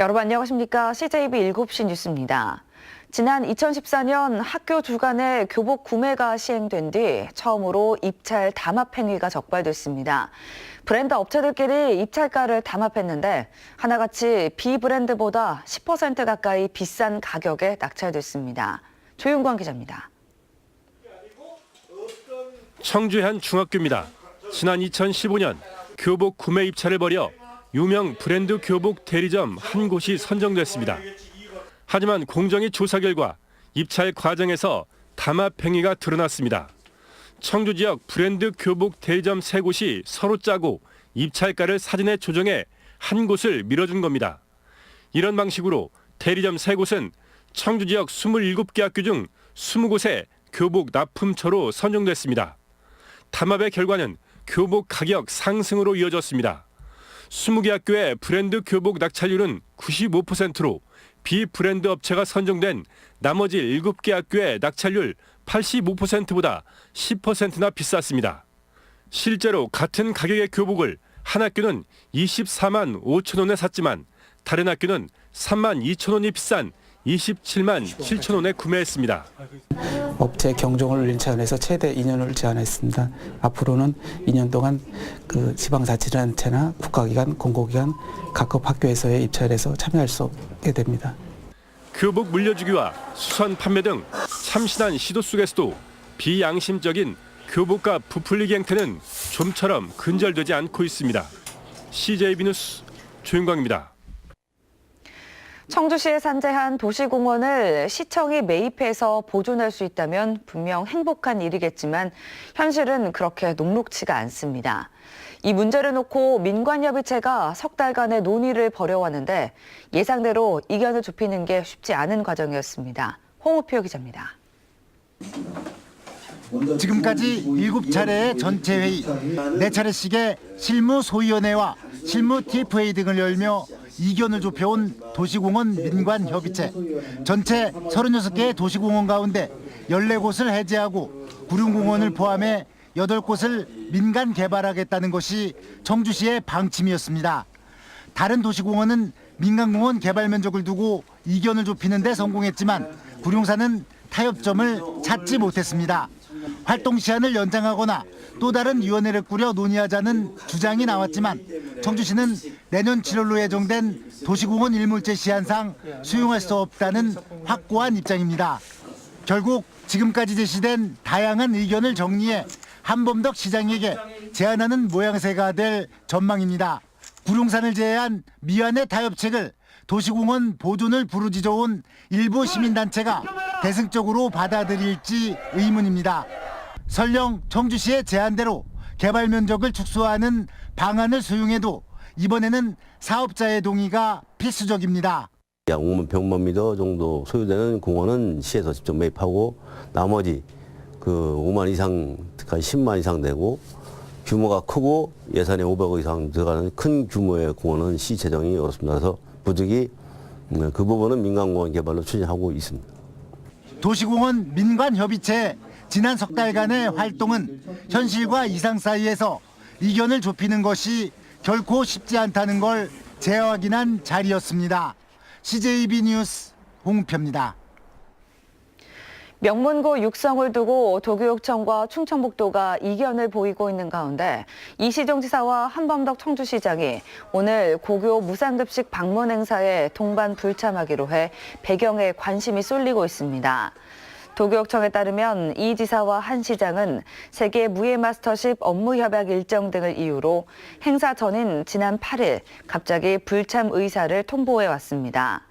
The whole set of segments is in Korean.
여러분 안녕하십니까? CJB 7시 뉴스입니다. 지난 2014년 학교 주간에 교복 구매가 시행된 뒤 처음으로 입찰 담합 행위가 적발됐습니다. 브랜드 업체들끼리 입찰가를 담합했는데 하나같이 비브랜드보다 10% 가까이 비싼 가격에 낙찰됐습니다. 조윤광 기자입니다. 청주의 한 중학교입니다. 지난 2015년 교복 구매 입찰을 벌여 유명 브랜드 교복 대리점 한 곳이 선정됐습니다. 하지만 공정위 조사 결과 입찰 과정에서 담합 행위가 드러났습니다. 청주 지역 브랜드 교복 대리점 3곳이 서로 짜고 입찰가를 사전에 조정해 한 곳을 밀어준 겁니다. 이런 방식으로 대리점 3곳은 청주 지역 27개 학교 중 20곳에 교복 납품처로 선정됐습니다. 담합의 결과는 교복 가격 상승으로 이어졌습니다. 20개 학교의 브랜드 교복 낙찰률은 95%로 비브랜드 업체가 선정된 나머지 7개 학교의 낙찰률 85%보다 10%나 비쌌습니다. 실제로 같은 가격의 교복을 한 학교는 24만 5천 원에 샀지만 다른 학교는 3만 2천 원이 비싼 27만 7천 원에 구매했습니다. 업체 경종을 잃지 않아서 최대 2년을 제한했습니다. 앞으로는 2년 동안 그 지방자치단체나 국가기관, 공공기관, 각급 학교에서의 입찰에서 참여할 수 없게 됩니다. 교복 물려주기와 수선 판매 등 참신한 시도 속에서도 비양심적인 교복값 부풀리기 행태는 좀처럼 근절되지 않고 있습니다. CJB 뉴스 조윤광입니다. 청주시에 산재한 도시공원을 시청이 매입해서 보존할 수 있다면 분명 행복한 일이겠지만 현실은 그렇게 녹록지가 않습니다. 이 문제를 놓고 민관협의체가 석 달간의 논의를 벌여왔는데 예상대로 이견을 좁히는 게 쉽지 않은 과정이었습니다. 홍우표 기자입니다. 지금까지 7차례의 전체 회의, 4차례씩의 실무 소위원회와 실무 TFA 등을 열며 이견을 좁혀온 도시공원 민관협의체. 전체 36개의 도시공원 가운데 14곳을 해제하고 구룡공원을 포함해 8곳을 민간 개발하겠다는 것이 청주시의 방침이었습니다. 다른 도시공원은 민간공원 개발 면적을 두고 이견을 좁히는 데 성공했지만 구룡사는 타협점을 찾지 못했습니다. 활동 시한을 연장하거나 또 다른 위원회를 꾸려 논의하자는 주장이 나왔지만 청주시는 내년 7월로 예정된 도시공원 일몰제 시한상 수용할 수 없다는 확고한 입장입니다. 결국 지금까지 제시된 다양한 의견을 정리해 한범덕 시장에게 제안하는 모양새가 될 전망입니다. 구룡산을 제외한 미완의 타협책을 도시공원 보존을 부르짖어온 일부 시민단체가 대승적으로 받아들일지 의문입니다. 설령 청주시의 제안대로 개발 면적을 축소하는 방안을 수용해도 이번에는 사업자의 동의가 필수적입니다. 약 5만 100만 m 정도 소유되는 공원은 시에서 직접 매입하고 나머지 그 5만 이상까지 10만 이상 되고 규모가 크고 예산에 500억 이상 들어가는 큰 규모의 공원은 시 재정이 어렵습니다. 그래서 부득이 그 부분은 민간공원 개발로 추진하고 있습니다. 도시공원 민관협의체 지난 석 달간의 활동은 현실과 이상 사이에서 이견을 좁히는 것이 결코 쉽지 않다는 걸 재확인한 자리였습니다. CJB 뉴스 홍우표입니다. 명문고 육성을 두고 도교육청과 충청북도가 이견을 보이고 있는 가운데 이시종 지사와 한범덕 청주시장이 오늘 고교 무상급식 방문 행사에 동반 불참하기로 해 배경에 관심이 쏠리고 있습니다. 도교육청에 따르면 이 지사와 한 시장은 세계 무예마스터십 업무 협약 일정 등을 이유로 행사 전인 지난 8일 갑자기 불참 의사를 통보해 왔습니다.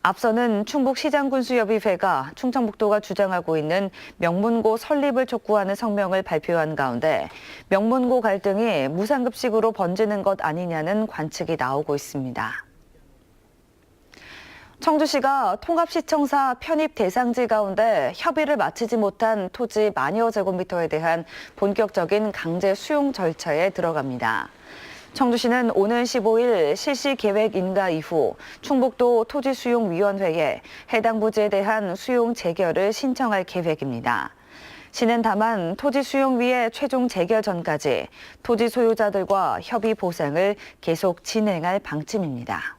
앞서는 충북시장군수협의회가 충청북도가 주장하고 있는 명문고 설립을 촉구하는 성명을 발표한 가운데 명문고 갈등이 무상급식으로 번지는 것 아니냐는 관측이 나오고 있습니다. 청주시가 통합시청사 편입 대상지 가운데 협의를 마치지 못한 토지 만여 제곱미터에 대한 본격적인 강제 수용 절차에 들어갑니다. 청주시는 오는 15일 실시 계획 인가 이후 충북도 토지수용위원회에 해당 부지에 대한 수용 재결을 신청할 계획입니다. 시는 다만 토지수용위의 최종 재결 전까지 토지 소유자들과 협의 보상을 계속 진행할 방침입니다.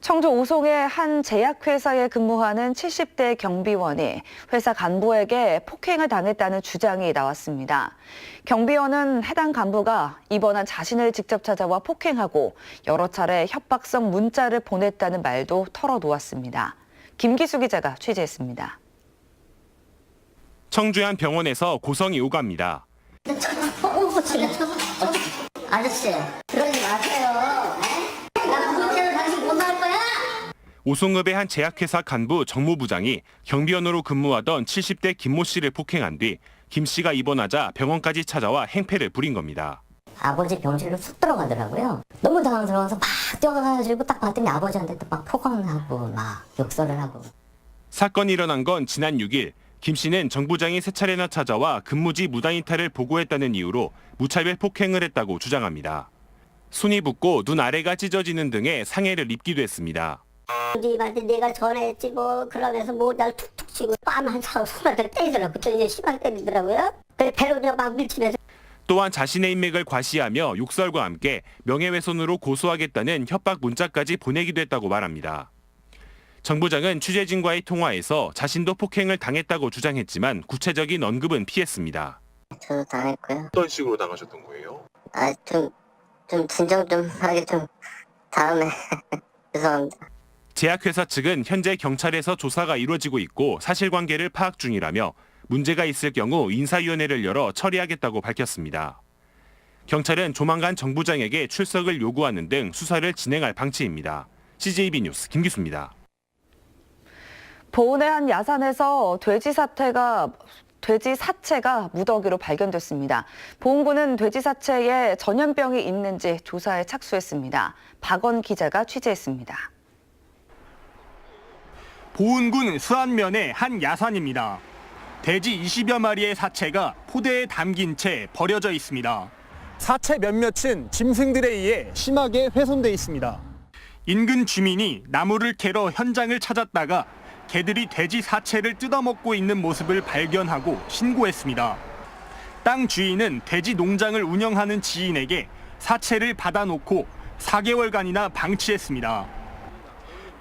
청주 오송의 한 제약회사에 근무하는 70대 경비원이 회사 간부에게 폭행을 당했다는 주장이 나왔습니다. 경비원은 해당 간부가 입원한 자신을 직접 찾아와 폭행하고 여러 차례 협박성 문자를 보냈다는 말도 털어놓았습니다. 김기수 기자가 취재했습니다. 청주의 한 병원에서 고성이 오갑니다. 아저씨, 그러지 마세요. 나 그렇게는 당신 못 나갈 거야? 오송읍의 한 제약회사 간부 정무부장이 경비원으로 근무하던 70대 김모 씨를 폭행한 뒤 김 씨가 입원하자 병원까지 찾아와 행패를 부린 겁니다. 아버지 병실로 쑥 들어가더라고요. 너무 당황스러워서 막 뛰어가가지고 딱 봤더니 아버지한테 또 막 폭언하고 막 욕설을 하고. 사건이 일어난 건 지난 6일 김 씨는 정 부장이 세 차례나 찾아와 근무지 무단 이탈을 보고했다는 이유로 무차별 폭행을 했다고 주장합니다. 손이 붓고 눈 아래가 찢어지는 등의 상해를 입기도 했습니다. 님한테 내가 전화했지 뭐 그러면서 모자를 툭툭 치고 뺨 한 차고 손한테 때리더라고. 또 이제 심하게 때리더라고요. 그래서 배로 그냥 막 밀치면서. 또한 자신의 인맥을 과시하며 욕설과 함께 명예훼손으로 고소하겠다는 협박 문자까지 보내기도 했다고 말합니다. 정 부장은 취재진과의 통화에서 자신도 폭행을 당했다고 주장했지만 구체적인 언급은 피했습니다. 저도 당했고요. 어떤 식으로 당하셨던 거예요? 좀 진정 좀 하게 좀 다음에 죄송합니다. 제약회사 측은 현재 경찰에서 조사가 이루어지고 있고 사실관계를 파악 중이라며 문제가 있을 경우 인사위원회를 열어 처리하겠다고 밝혔습니다. 경찰은 조만간 정 부장에게 출석을 요구하는 등 수사를 진행할 방침입니다. CJB 뉴스 김기수입니다. 보은의 한 야산에서 돼지 사체가 무더기로 발견됐습니다. 보은군은 돼지 사체에 전염병이 있는지 조사에 착수했습니다. 박원 기자가 취재했습니다. 보은군 수안면의 한 야산입니다. 돼지 20여 마리의 사체가 포대에 담긴 채 버려져 있습니다. 사체 몇몇은 짐승들에 의해 심하게 훼손돼 있습니다. 인근 주민이 나무를 캐러 현장을 찾았다가 개들이 돼지 사체를 뜯어먹고 있는 모습을 발견하고 신고했습니다. 땅 주인은 돼지 농장을 운영하는 지인에게 사체를 받아놓고 4개월간이나 방치했습니다.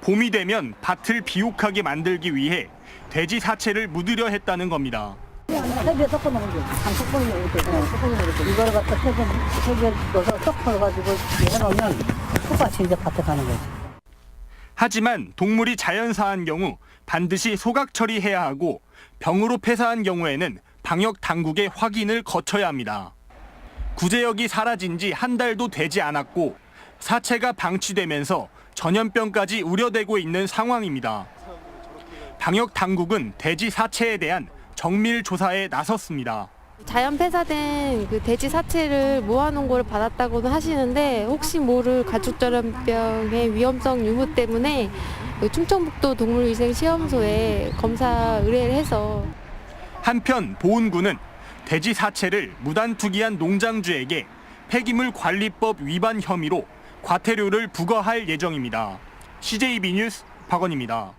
봄이 되면 밭을 비옥하게 만들기 위해 돼지 사체를 묻으려 했다는 겁니다. 세비에 섞어놓은 게 섞어놓은 게 이거를 갖다 세비에 넣어서 섞어가지고 해놓으면 똑같이 이제 밭에 가는 거지. 하지만 동물이 자연사한 경우 반드시 소각 처리해야 하고 병으로 폐사한 경우에는 방역 당국의 확인을 거쳐야 합니다. 구제역이 사라진 지 한 달도 되지 않았고 사체가 방치되면서 전염병까지 우려되고 있는 상황입니다. 방역 당국은 돼지 사체에 대한 정밀 조사에 나섰습니다. 자연 폐사된 그 돼지 사체를 모아놓은 걸 받았다고는 하시는데 혹시 모를 가축절염병의 위험성 유무 때문에 충청북도 동물위생시험소에 검사 의뢰를 해서. 한편 보은군은 돼지 사체를 무단 투기한 농장주에게 폐기물 관리법 위반 혐의로 과태료를 부과할 예정입니다. CJB 뉴스 박원입니다.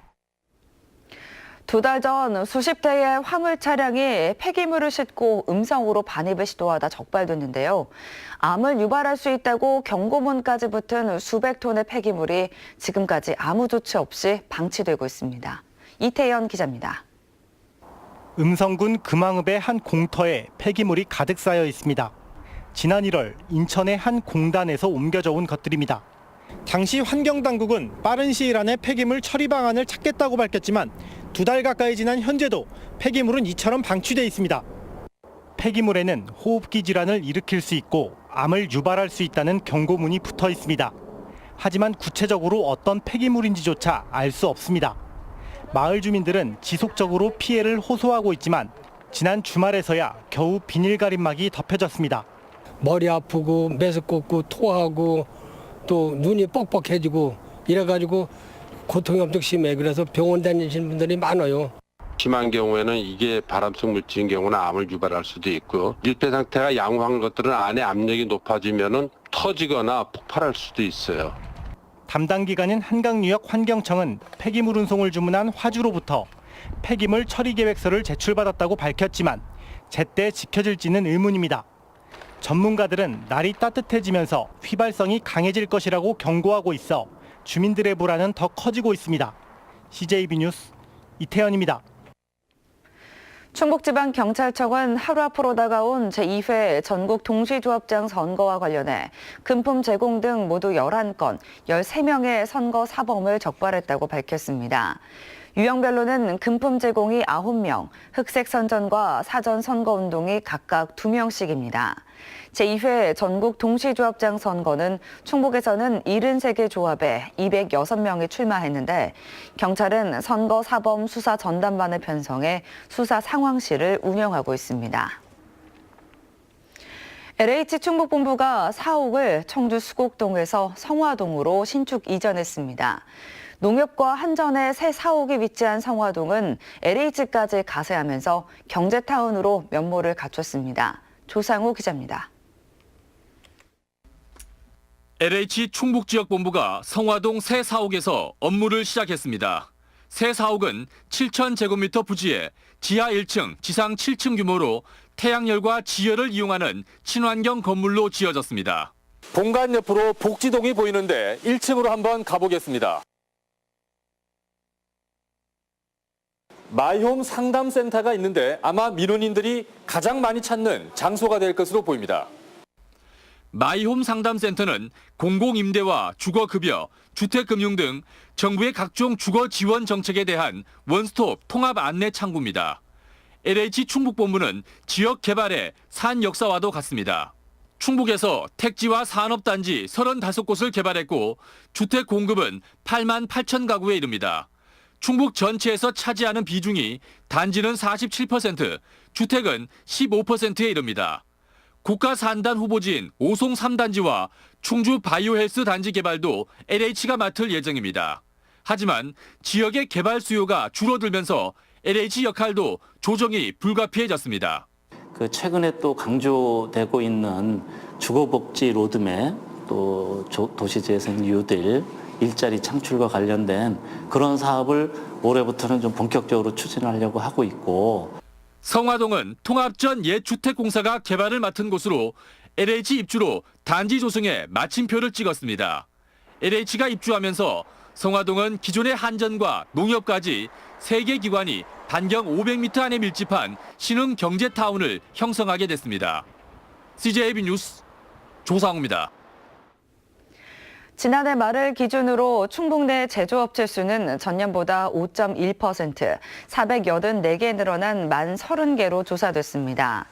2달 전 수십 대의 화물 차량이 폐기물을 싣고 음성으로 반입을 시도하다 적발됐는데요. 암을 유발할 수 있다고 경고문까지 붙은 수백 톤의 폐기물이 지금까지 아무 조치 없이 방치되고 있습니다. 이태연 기자입니다. 음성군 금왕읍의 한 공터에 폐기물이 가득 쌓여 있습니다. 지난 1월 인천의 한 공단에서 옮겨져 온 것들입니다. 당시 환경당국은 빠른 시일 안에 폐기물 처리 방안을 찾겠다고 밝혔지만 2달 가까이 지난 현재도 폐기물은 이처럼 방치돼 있습니다. 폐기물에는 호흡기 질환을 일으킬 수 있고 암을 유발할 수 있다는 경고문이 붙어 있습니다. 하지만 구체적으로 어떤 폐기물인지조차 알 수 없습니다. 마을 주민들은 지속적으로 피해를 호소하고 있지만 지난 주말에서야 겨우 비닐 가림막이 덮여졌습니다. 머리 아프고 매스 꽂고 토하고 또 눈이 뻑뻑해지고 이래가지고 고통이 엄청 심해. 그래서 병원 다니시는 분들이 많아요. 심한 경우에는 이게 발암성 물질인 경우는 암을 유발할 수도 있고요. 밀폐 상태가 양호한 것들은 안에 압력이 높아지면은 터지거나 폭발할 수도 있어요. 담당 기관인 한강유역 환경청은 폐기물 운송을 주문한 화주로부터 폐기물 처리 계획서를 제출받았다고 밝혔지만 제때 지켜질지는 의문입니다. 전문가들은 날이 따뜻해지면서 휘발성이 강해질 것이라고 경고하고 있어 주민들의 불안은 더 커지고 있습니다. CJB 뉴스 이태현입니다. 충북지방경찰청은 하루 앞으로 다가온 제2회 전국 동시조합장 선거와 관련해 금품 제공 등 모두 11건, 13명의 선거 사범을 적발했다고 밝혔습니다. 유형별로는 금품 제공이 9명, 흑색 선전과 사전 선거운동이 각각 2명씩입니다. 제2회 전국 동시조합장 선거는 충북에서는 73개 조합에 206명이 출마했는데 경찰은 선거 사범 수사 전담반을 편성해 수사 상황실을 운영하고 있습니다. LH 충북본부가 사옥을 청주 수곡동에서 성화동으로 신축 이전했습니다. 농협과 한전의 새 사옥이 위치한 성화동은 LH까지 가세하면서 경제타운으로 면모를 갖췄습니다. 조상우 기자입니다. LH 충북지역본부가 성화동 새 사옥에서 업무를 시작했습니다. 새 사옥은 7,000제곱미터 부지에 지하 1층, 지상 7층 규모로 태양열과 지열을 이용하는 친환경 건물로 지어졌습니다. 본관 옆으로 복지동이 보이는데 1층으로 한번 가보겠습니다. 마이홈 상담센터가 있는데 아마 민원인들이 가장 많이 찾는 장소가 될 것으로 보입니다. 마이홈 상담센터는 공공임대와 주거급여, 주택금융 등 정부의 각종 주거 지원 정책에 대한 원스톱 통합 안내 창구입니다. LH 충북본부는 지역 개발의 산 역사와도 같습니다. 충북에서 택지와 산업단지 35곳을 개발했고 주택 공급은 8만 8천 가구에 이릅니다. 충북 전체에서 차지하는 비중이 단지는 47%, 주택은 15%에 이릅니다. 국가산단 후보지인 오송 3단지와 충주 바이오헬스 단지 개발도 LH가 맡을 예정입니다. 하지만 지역의 개발 수요가 줄어들면서 LH 역할도 조정이 불가피해졌습니다. 최근에 또 강조되고 있는 주거복지 로드맵, 또 도시재생 뉴딜, 일자리 창출과 관련된 그런 사업을 올해부터는 좀 본격적으로 추진하려고 하고 있고, 성화동은 통합전 옛주택공사가 개발을 맡은 곳으로 LH 입주로 단지 조성에 마침표를 찍었습니다. LH가 입주하면서 성화동은 기존의 한전과 농협까지 3개 기관이 반경 500m 안에 밀집한 신흥 경제타운을 형성하게 됐습니다. CJB 뉴스 조상우입니다. 지난해 말을 기준으로 충북 내 제조업체 수는 전년보다 5.1%, 484개 늘어난 30개로 조사됐습니다.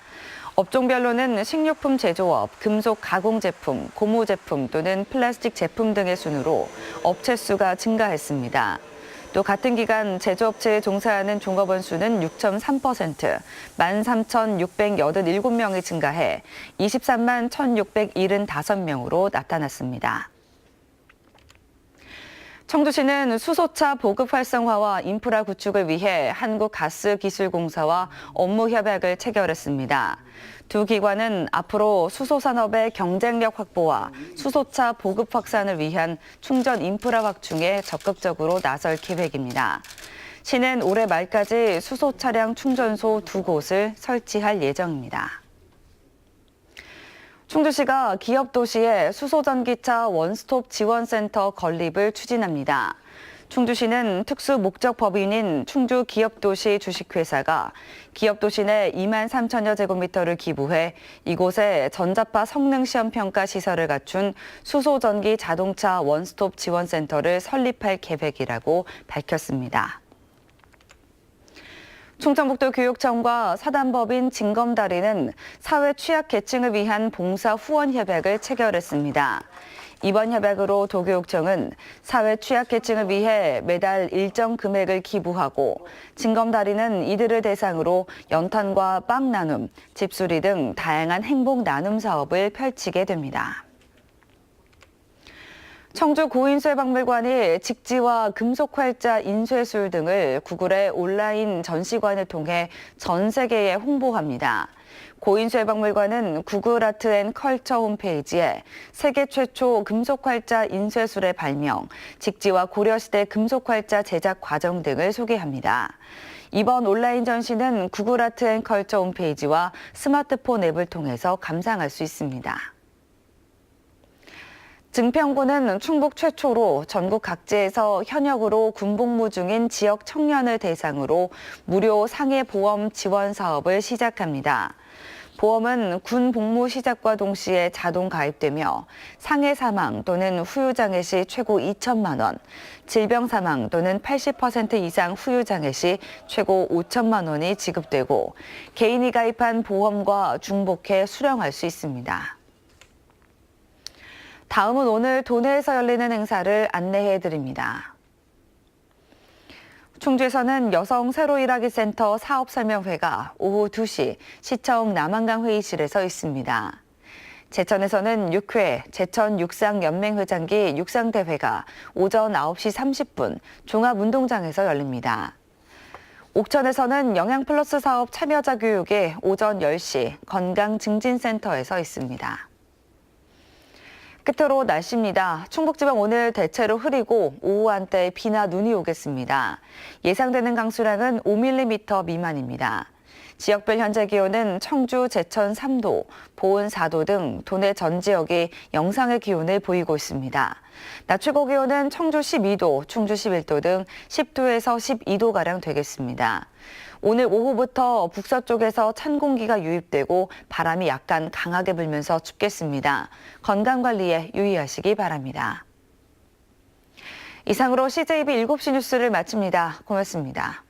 업종별로는 식료품 제조업, 금속 가공 제품, 고무 제품 또는 플라스틱 제품 등의 순으로 업체 수가 증가했습니다. 또 같은 기간 제조업체에 종사하는 종업원 수는 6.3%, 13,687명이 증가해 23만 1,675명으로 나타났습니다. 청주시는 수소차 보급 활성화와 인프라 구축을 위해 한국가스기술공사와 업무 협약을 체결했습니다. 두 기관은 앞으로 수소산업의 경쟁력 확보와 수소차 보급 확산을 위한 충전 인프라 확충에 적극적으로 나설 계획입니다. 시는 올해 말까지 수소 차량 충전소 2곳을 설치할 예정입니다. 충주시가 기업도시에 수소전기차 원스톱 지원센터 건립을 추진합니다. 충주시는 특수목적법인인 충주기업도시 주식회사가 기업도시 내 2만 3천여 제곱미터를 기부해 이곳에 전자파 성능시험평가 시설을 갖춘 수소전기 자동차 원스톱 지원센터를 설립할 계획이라고 밝혔습니다. 충청북도 교육청과 사단법인 징검다리는 사회 취약계층을 위한 봉사 후원 협약을 체결했습니다. 이번 협약으로 도교육청은 사회 취약계층을 위해 매달 일정 금액을 기부하고 징검다리는 이들을 대상으로 연탄과 빵 나눔, 집수리 등 다양한 행복 나눔 사업을 펼치게 됩니다. 청주 고인쇠박물관이 직지와 금속활자 인쇄술 등을 구글의 온라인 전시관을 통해 전 세계에 홍보합니다. 고인쇠박물관은 구글 아트 앤 컬처 홈페이지에 세계 최초 금속활자 인쇄술의 발명, 직지와 고려시대 금속활자 제작 과정 등을 소개합니다. 이번 온라인 전시는 구글 아트 앤 컬처 홈페이지와 스마트폰 앱을 통해서 감상할 수 있습니다. 증평군은 충북 최초로 전국 각지에서 현역으로 군복무 중인 지역 청년을 대상으로 무료 상해 보험 지원 사업을 시작합니다. 보험은 군 복무 시작과 동시에 자동 가입되며 상해 사망 또는 후유장애 시 최고 2천만 원, 질병 사망 또는 80% 이상 후유장애 시 최고 5천만 원이 지급되고 개인이 가입한 보험과 중복해 수령할 수 있습니다. 다음은 오늘 도내에서 열리는 행사를 안내해 드립니다. 충주에서는 여성 새로 일하기 센터 사업설명회가 오후 2시 시청 남한강 회의실에서 있습니다. 제천에서는 6회 제천 육상연맹회장기 육상대회가 오전 9시 30분 종합운동장에서 열립니다. 옥천에서는 영양플러스 사업 참여자 교육이 오전 10시 건강증진센터에서 있습니다. 끝으로 날씨입니다. 충북지방 오늘 대체로 흐리고 오후 한때 비나 눈이 오겠습니다. 예상되는 강수량은 5mm 미만입니다. 지역별 현재 기온은 청주, 제천 3도, 보은 4도 등 도내 전 지역이 영상의 기온을 보이고 있습니다. 낮 최고 기온은 청주 12도, 충주 11도 등 10도에서 12도가량 되겠습니다. 오늘 오후부터 북서쪽에서 찬 공기가 유입되고 바람이 약간 강하게 불면서 춥겠습니다. 건강관리에 유의하시기 바랍니다. 이상으로 CJB 7시 뉴스를 마칩니다. 고맙습니다.